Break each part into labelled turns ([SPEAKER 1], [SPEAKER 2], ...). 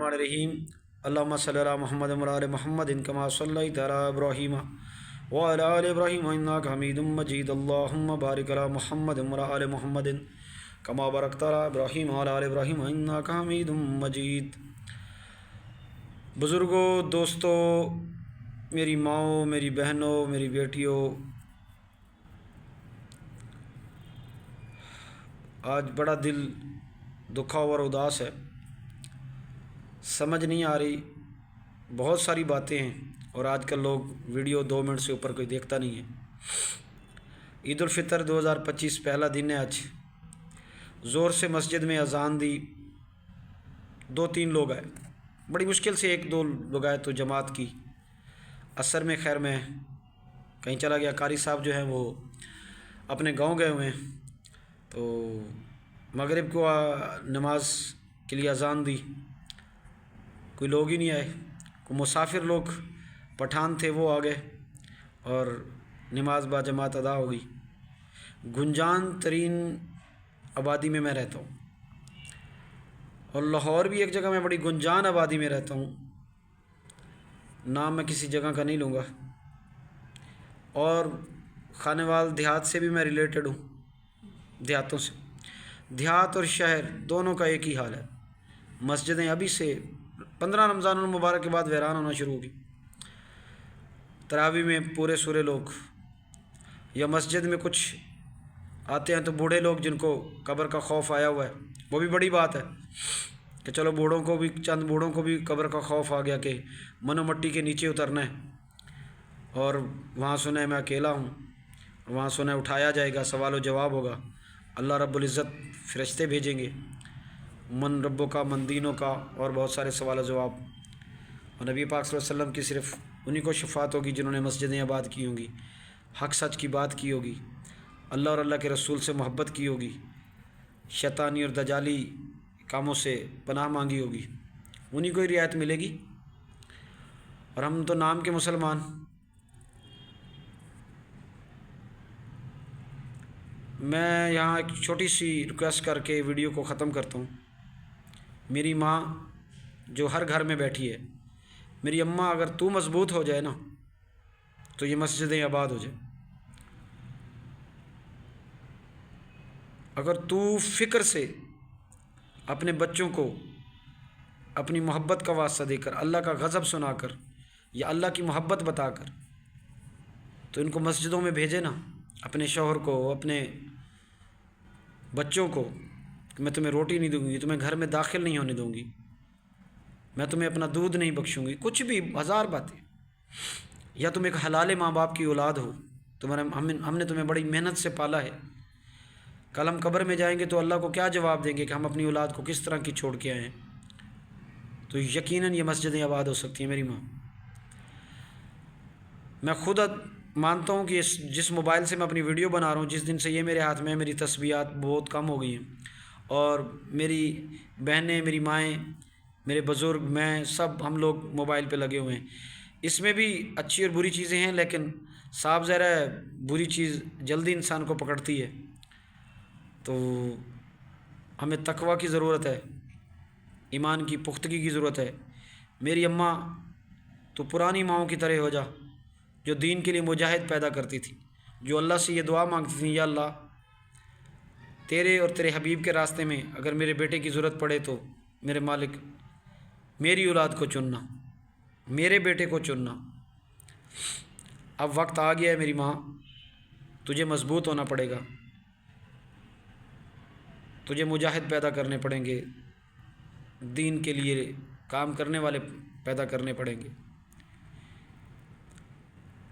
[SPEAKER 1] बिस्मिल्लाहिर्रहमानिर्रहीम। अल्लाहुम्मा सल्लि अला मुहम्मद व अला आलि मुहम्मदिन कमा सल्लैता अला इब्राहीम व अला आलि इब्राहीम इन्नका हमीदुम मजीद। अल्लाहुम्मा बारिक अला मुहम्मद व अला आलि मुहम्मदिन कमा बारकता अला इब्राहीम व अला आलि इब्राहीम इन्नका हमीदुम मजीद। बुज़ुर्गों, दोस्तों, मेरी माओ, मेरी बहनों, मेरी बेटियों, आज बड़ा दिल दुखा और उदास है। समझ नहीं आ रही, बहुत सारी बातें हैं और आजकल लोग वीडियो 2 मिनट से ऊपर कोई देखता नहीं है। ईद उल फितर 2025 पहला दिन है। आज ज़ोर से मस्जिद में अजान दी, 2-3 लोग आए, बड़ी मुश्किल से 1-2 लोग आए तो जमात की। असर में खैर मैं कहीं चला गया। कारी साहब जो हैं वो अपने गांव गए हुए हैं, तो मगरिब को नमाज के लिए अजान दी, कोई लोग ही नहीं आए। कोई मुसाफिर लोग पठान थे, वो आ गए और नमाज बाजमात अदा हो गई। गुंजान तरीन आबादी में मैं रहता हूँ और लाहौर भी एक जगह में बड़ी गुंजान आबादी में रहता हूँ, नाम मैं किसी जगह का नहीं लूँगा। और खानेवाल देहात से भी मैं रिलेटेड हूँ, देहातों से। देहात और शहर दोनों का एक ही हाल है। मस्जिदें अभी से 15 रमज़ान मुबारक के बाद वीरान होना शुरू होगी। तरावी में पूरे सूरे लोग, या मस्जिद में कुछ आते हैं तो बूढ़े लोग जिनको कब्र का खौफ आया हुआ है, वो भी बड़ी बात है कि चलो बूढ़ों को भी, चंद बूढ़ों को भी कब्र का खौफ आ गया कि मनो मट्टी के नीचे उतरना है। और वहाँ सुने मैं अकेला हूँ, वहाँ सुने उठाया जाएगा, सवाल व जवाब होगा, अल्लाह रब्बुल इज़्ज़त फ़रिश्ते भेजेंगे, मन रब्बों का, मन दीनों का, और बहुत सारे सवाल व जवाब। और नबी पाक सल्लल्लाहु अलैहि वसल्लम की सिर्फ़ उन्हीं को शफ़ात होगी जिन्होंने मस्जिदें आबाद की होंगी, हक़ सच की बात की होगी, अल्लाह और अल्लाह के रसूल से मोहब्बत की होगी, शैतानी और दजाली कामों से पनाह मांगी होगी, उन्हीं को ही रियायत मिलेगी। और हम तो नाम के मुसलमान। मैं यहाँ एक छोटी सी रिक्वेस्ट करके वीडियो को ख़त्म करता हूँ। मेरी माँ जो हर घर में बैठी है, मेरी अम्मा, अगर तू मज़बूत हो जाए ना तो ये मस्जिदें आबाद हो जाए। अगर तू फ़िक्र से अपने बच्चों को अपनी मोहब्बत का वास्ता देकर, अल्लाह का गज़ब सुनाकर या अल्लाह की मोहब्बत बताकर तो इनको मस्जिदों में भेजे ना, अपने शौहर को, अपने बच्चों को, कि मैं तुम्हें रोटी नहीं दूंगी, तुम्हें घर में दाखिल नहीं होने दूंगी, मैं तुम्हें अपना दूध नहीं बख्शूंगी, कुछ भी 1000 बातें। या तुम एक हलाल माँ बाप की औलाद हो, हमने तुम्हें बड़ी मेहनत से पाला है। कल हम कब्र में जाएंगे तो अल्लाह को क्या जवाब देंगे कि हम अपनी औलाद को किस तरह की छोड़ के आए हैं। तो यकीनन ये मस्जिदें आबाद हो सकती हैं। मेरी माँ, मैं खुद मानता हूँ कि जिस मोबाइल से मैं अपनी वीडियो बना रहा हूँ, जिस दिन से ये मेरे हाथ में, मेरी तस्बीहात बहुत कम हो गई हैं और मेरी बहनें, मेरी माएँ, मेरे बुज़ुर्ग, मैं, सब हम लोग मोबाइल पे लगे हुए हैं। इसमें भी अच्छी और बुरी चीज़ें हैं, लेकिन साफ ज़ाहिर है बुरी चीज़ जल्दी इंसान को पकड़ती है। तो हमें तकवा की ज़रूरत है, ईमान की पुख्तगी की ज़रूरत है। मेरी अम्मा तो पुरानी माओं की तरह हो जा, जो दीन के लिए मुजाहिद पैदा करती थी, जो अल्लाह से ये दुआ मांगती थी, या अल्लाह तेरे और तेरे हबीब के रास्ते में अगर मेरे बेटे की ज़रूरत पड़े तो मेरे मालिक मेरी औलाद को चुनना, मेरे बेटे को चुनना। अब वक्त आ गया है मेरी माँ, तुझे मजबूत होना पड़ेगा, तुझे मुजाहिद पैदा करने पड़ेंगे, दीन के लिए काम करने वाले पैदा करने पड़ेंगे।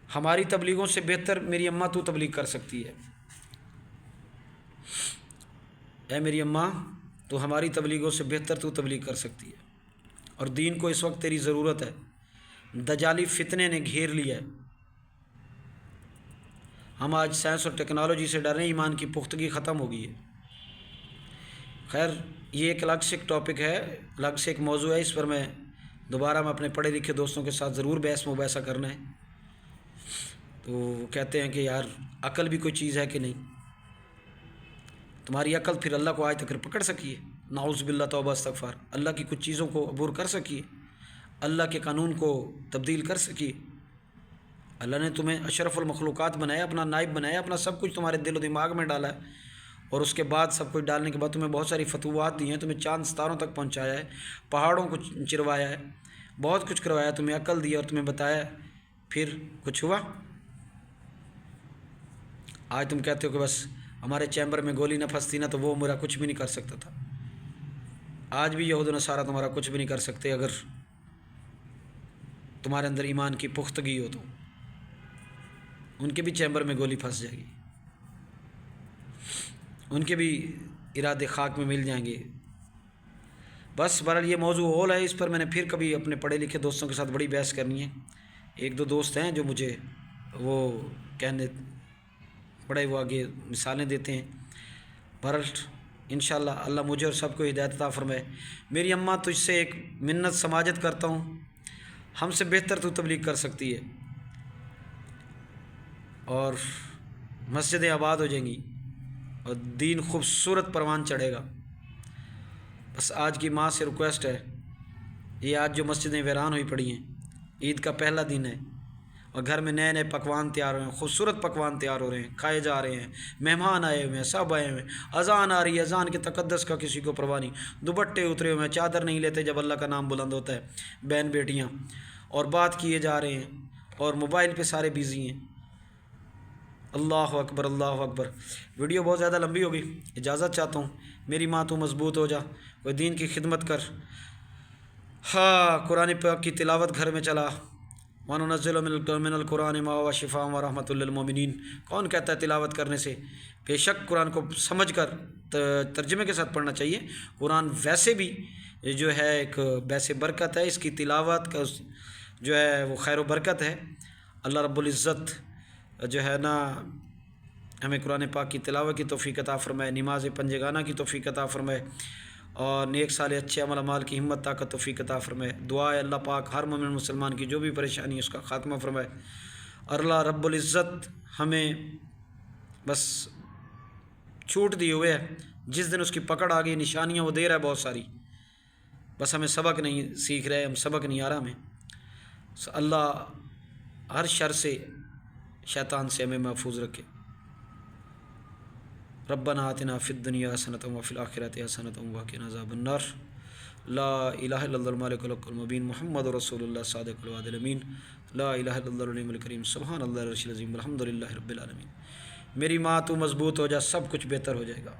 [SPEAKER 1] हमारी तबलीगों से बेहतर मेरी अम्मा तू तबलीग कर सकती है। ऐ मेरी अम्मा, तो हमारी तबलीगों से बेहतर तू तबलीग कर सकती है। और दीन को इस वक्त तेरी ज़रूरत है। दजाली फितने ने घेर लिया है। हम आज साइंस और टेक्नोलॉजी से डर रहे हैं, ईमान की पुख्तगी ख़त्म हो गई है। खैर, ये एक अलग से एक टॉपिक है, अलग से एक मौजू है, इस पर मैं दोबारा अपने पढ़े लिखे दोस्तों के साथ ज़रूर बहस मुबासा करना है। तो कहते हैं कि यार अकल भी कोई चीज़ है कि नहीं, तुम्हारी अकल फिर अल्लाह को आज तक पकड़ सकी है? नाउज़ बिल्लाह तौबा इस्तग़फ़ार, अल्लाह की कुछ चीज़ों को अबूर कर सकिए, अल्लाह के कानून को तब्दील कर सकिए। अल्लाह ने तुम्हें अशरफुल मखलूक़ात बनाया, अपना नाइब बनाया, अपना सब कुछ तुम्हारे दिल और दिमाग में डाला है, और उसके बाद सब कुछ डालने के बाद तुम्हें बहुत सारी फतूहात दी हैं, तुम्हें चांद सितारों तक पहुँचाया है, पहाड़ों को चिरवाया है, बहुत कुछ करवाया, तुम्हें अक्ल दी और तुम्हें बताया, फिर कुछ हुआ? आज तुम कहते हो कि बस हमारे चैम्बर में गोली न फंसती ना तो वो मेरा कुछ भी नहीं कर सकता था। आज भी यहूद नसारा तुम्हारा कुछ भी नहीं कर सकते अगर तुम्हारे अंदर ईमान की पुख्तगी हो तो। उनके भी चैम्बर में गोली फंस जाएगी, उनके भी इरादे खाक में मिल जाएंगे। बस बहरहाल ये मौजू होल है, इस पर मैंने फिर कभी अपने पढ़े लिखे दोस्तों के साथ बड़ी बहस करनी है। एक दो दोस्त हैं जो मुझे वो कहने बड़े वो आगे मिसालें देते हैं। बहरहाल इंशाअल्लाह अल्लाह मुझे और सबको हिदायत अता फरमाए। मेरी अम्मा तुझसे एक मिन्नत समाजत करता हूँ, हमसे बेहतर तू तबलीग कर सकती है और मस्जिदें आबाद हो जाएंगी और दीन खूबसूरत परवान चढ़ेगा। बस आज की माँ से रिक्वेस्ट है, ये आज जो मस्जिदें वीरान हुई पड़ी हैं, ईद का पहला दिन है और घर में नए नए पकवान तैयार हो रहे हैं, खूबसूरत पकवान तैयार हो रहे हैं, खाए जा रहे हैं, मेहमान आए हुए हैं, सब आए हुए हैं, अज़ान आ रही है, अज़ान के तकद्दस का किसी को परवाह नहीं, दुपट्टे उतरे हुए हैं, चादर नहीं लेते जब अल्लाह का नाम बुलंद होता है, बहन बेटियाँ, और बात किए जा रहे हैं और मोबाइल पे सारे बिज़ी हैं। अल्लाह अकबर, अल्लाह अकबर। वीडियो बहुत ज़्यादा लंबी होगी, इजाज़त चाहता हूँ। मेरी माँ तू मजबूत हो जा, कोई दीन की खिदमत कर। हाँ, कुरान पाक की तिलावत घर में चला। वनुनज़्ज़िलु मिनल कुरानि मा हुवा शिफ़ाअ व रहमतुल लिल मोमिनीन। कौन कहता है तिलावत करने से? बेशक कुरान को समझ कर तर्जुमे के साथ पढ़ना चाहिए। कुरान वैसे भी जो है एक वैसे बरकत है, इसकी तिलावत का जो है वो खैर व बरकत है। अल्लाह रब्बुल इज़्ज़त जो है ना हमें कुरान पाक की तिलावत की तौफ़ीक़ अता फ़रमाए, नमाज़ पंजगाना की तौफ़ीक़ अता फ़रमाए और नेक साले अच्छे अमल अमाल की हिम्मत ताकत तौफ़ीक़ अता फ़रमाए। दुआ है अल्लाह पाक हर मोमिन मुसलमान की जो भी परेशानी है उसका ख़ात्मा फ़रमाए। अल्लाह रब्बुल इज़्ज़त हमें बस छूट दिए हुए है, जिस दिन उसकी पकड़ आ गई निशानियाँ वो दे रहा है बहुत सारी, बस हमें सबक नहीं सीख रहे, हम सबक नहीं आ रहा हमें। अल्लाह हर शर से शैतान से हमें महफूज रखे। रब्बना आतिना फ़िद दुनिया हसनतम व फ़िल आखिरति हसनतम व क़िना अज़ाबन्नार। ला इलाहा इल्लल्लाहुल मालिकुल मुबीन मुहम्मदुर रसूलुल्लाह सादिकुल वादिल अमीन। ला इलाहा इल्लल्लाहुल अलीमुल करीम सुब्हानल्लाहिल अर्शिल अज़ीम अल्हम्दुलिल्लाहि रब्बिल आलमीन। मेरी माँ तू मजबूत हो जा, सब कुछ बेहतर हो जाएगा।